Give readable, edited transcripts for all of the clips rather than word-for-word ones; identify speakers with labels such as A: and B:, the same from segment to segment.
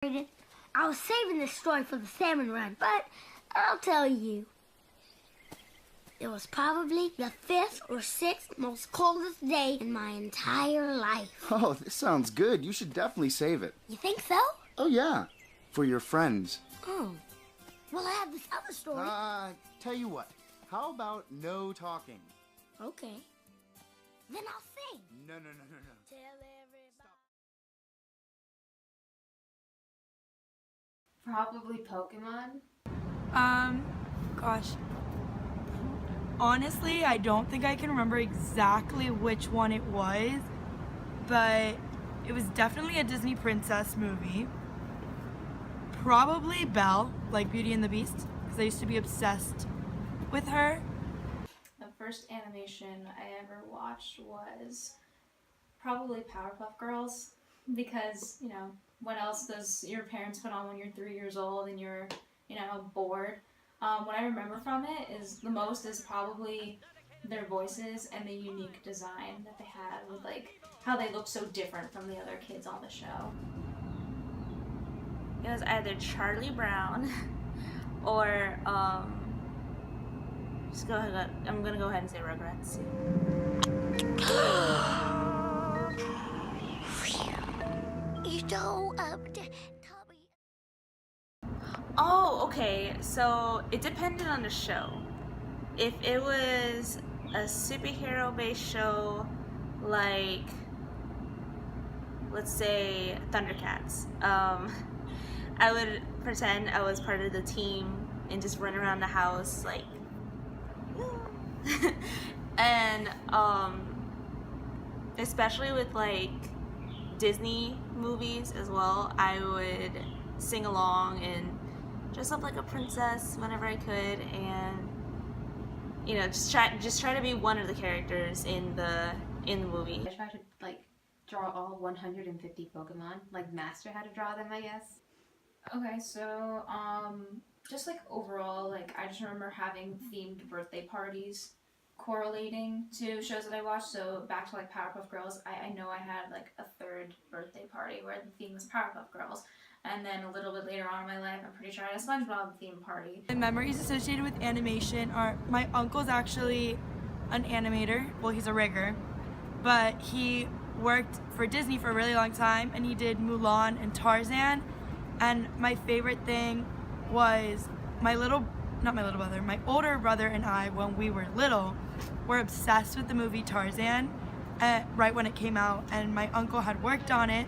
A: I was saving this story for the salmon run, but I'll tell you. It was probably the 5th or 6th most coldest day in my entire life.
B: Oh, this sounds good. You should definitely save it.
A: You think so?
B: Oh, yeah. For your friends.
A: Oh. Well, I have this other story.
B: Tell you what. How about no talking?
A: Okay. Then I'll sing.
B: No.
A: Tell everybody.
C: Probably Pokemon.
D: Gosh. Honestly, I don't think I can remember exactly which one it was, but it was definitely a Disney princess movie. Probably Belle, like Beauty and the Beast, because I used to be obsessed with her.
C: The first animation I ever watched was probably Powerpuff Girls, because, you know, what else does your parents put on when you're 3 years old and you're, you know, bored? What I remember from it is probably their voices and the unique design that they had with, like, how they look so different from the other kids on the show.
E: It was either Charlie Brown or I'm gonna go ahead and say Rugrats.
A: Toby.
E: Oh, okay. So it depended on the show. If it was a superhero-based show, like, let's say Thundercats, I would pretend I was part of the team and just run around the house like, and especially with like Disney movies as well, I would sing along and dress up like a princess whenever I could, and you know, just try to be one of the characters in the movie.
C: I tried to, like, draw all 150 Pokemon, like master how to draw them, I guess. Okay, so, just like overall, like, I just remember having themed birthday parties correlating to shows that I watched. So back to like Powerpuff Girls, I know I had like a third birthday party where the theme was Powerpuff Girls. And then a little bit later on in my life, I'm pretty sure I had a SpongeBob themed party.
D: The memories associated with animation are, my uncle's actually an animator. Well, he's a rigger, but he worked for Disney for a really long time, and he did Mulan and Tarzan. And my favorite thing was my older brother and I, when we were little, were obsessed with the movie Tarzan right when it came out, and my uncle had worked on it.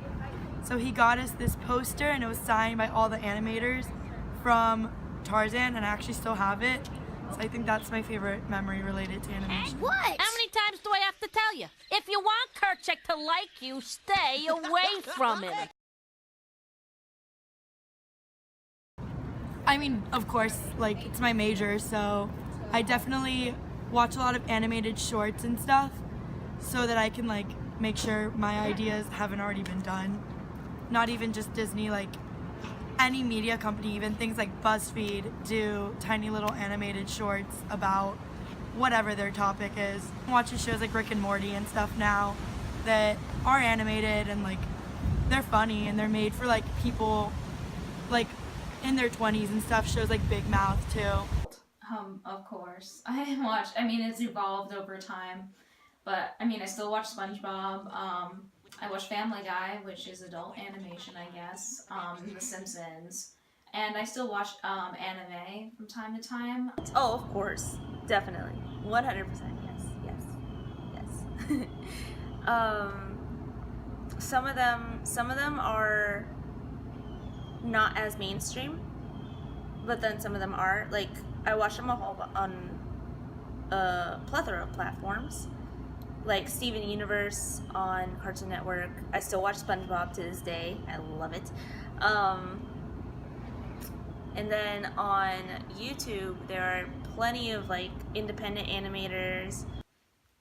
D: So he got us this poster, and it was signed by all the animators from Tarzan, and I actually still have it. So I think that's my favorite memory related to animation.
A: What?
F: How many times do I have to tell you? If you want Kerchak to like you, stay away from him.
D: I mean, of course, like, it's my major, so I definitely watch a lot of animated shorts and stuff so that I can, like, make sure my ideas haven't already been done. Not even just Disney, like, any media company, even things like BuzzFeed, do tiny little animated shorts about whatever their topic is. I'm watching shows like Rick and Morty and stuff now that are animated, and, like, they're funny, and they're made for, like, people, like, in their 20s and stuff. Shows like Big Mouth too.
C: Of course. I mean, it's evolved over time, but I mean, I still watch SpongeBob. I watch Family Guy, which is adult animation, I guess. The Simpsons, and I still watch anime from time to time.
E: Oh, of course, definitely, 100%. Yes. Some of them are not as mainstream, but then some of them are. Like, I watch them all on a plethora of platforms, like Steven Universe on Cartoon Network. I still watch SpongeBob to this day. I love it. And then on YouTube, there are plenty of like independent animators.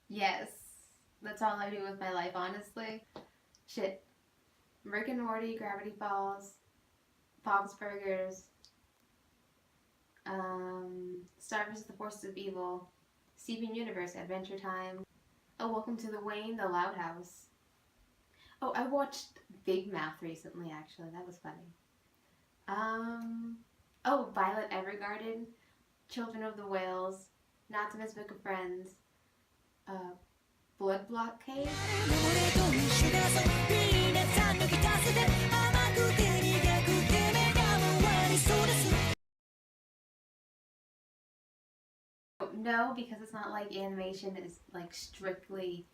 C: Yes, that's all I do with my life, honestly. Shit. Rick and Morty, Gravity Falls, Bob's Burgers, Star vs. the Forces of Evil, Steven Universe, Adventure Time. Oh, Welcome to the Wayne, The Loud House. Oh, I watched Big Mouth recently, actually. That was funny. Oh, Violet Evergarden, Children of the Whales, Natsume's Book of Friends, Blood Blockade. No, because it's not like animation is like strictly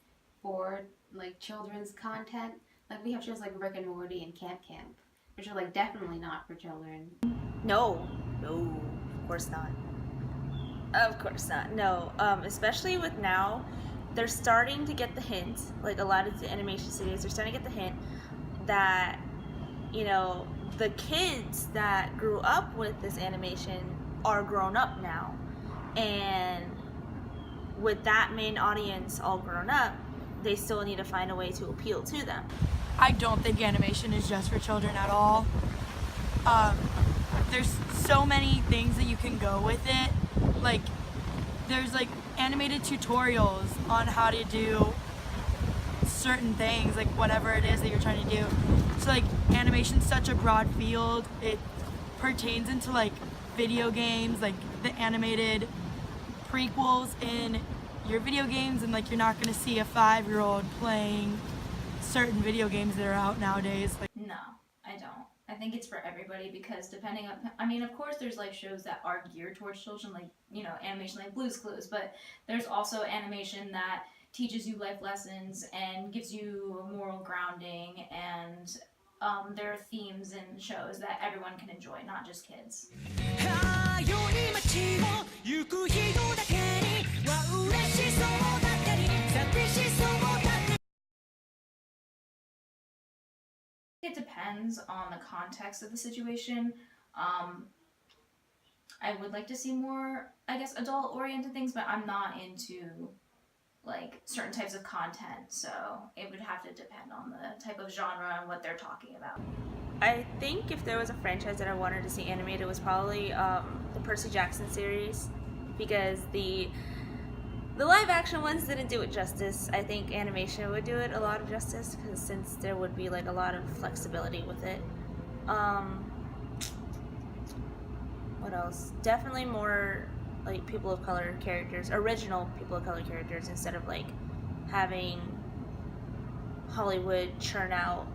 C: for like children's content. Like we have shows like Rick and Morty and Camp Camp, which are like definitely not for children.
E: No, of course not. Of course not. No, especially with now, they're starting to get the hint. Like a lot of the animation studios are starting to get the hint that, you know, the kids that grew up with this animation are grown up now. And with that main audience all grown up, they still need to find a way to appeal to them.
D: I don't think animation is just for children at all. There's so many things that you can go with it. Like, there's like animated tutorials on how to do certain things, like whatever it is that you're trying to do. So like animation's such a broad field. It pertains into like video games, like the animated prequels in your video games, and like you're not gonna see a 5-year-old playing certain video games that are out nowadays. Like,
C: No, I don't. I think it's for everybody because depending on, I mean, of course there's like shows that are geared towards children, like, you know, animation like Blue's Clues, but there's also animation that teaches you life lessons and gives you moral grounding, and there are themes in shows that everyone can enjoy, not just kids. It depends on the context of the situation. I would like to see more, I guess, adult-oriented things, but I'm not into like certain types of content, so it would have to depend on the type of genre and what they're talking about.
E: I think if there was a franchise that I wanted to see animated, it was probably the Percy Jackson series, because the live action ones didn't do it justice. I think animation would do it a lot of justice, because since there would be like a lot of flexibility with it. What else? Definitely more like people of color characters, original people of color characters, instead of like having Hollywood churn out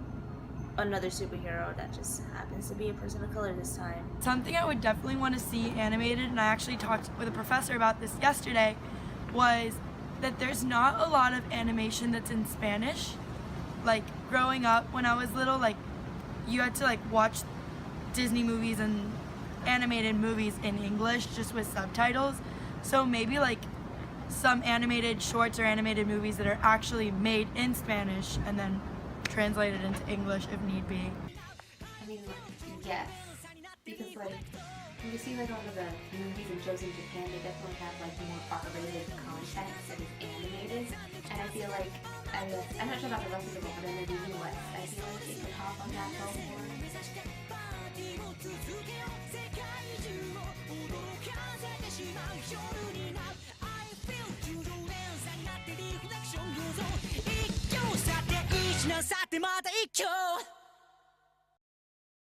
E: another superhero that just happens to be a person of color this time.
D: something I would definitely want to see animated, and I actually talked with a professor about this yesterday, was that there's not a lot of animation that's in Spanish. Like growing up when I was little, like you had to like watch Disney movies and animated movies in English just with subtitles. So maybe like some animated shorts or animated movies that are actually made in Spanish and then translated into English if need be.
C: I mean, yes, because like when you see like all of the movies and shows in Japan, they definitely have like more R-rated content that is animated, and I feel like, I'm not sure about the rest of the world, but in the US, I feel like it could hop on that boat more.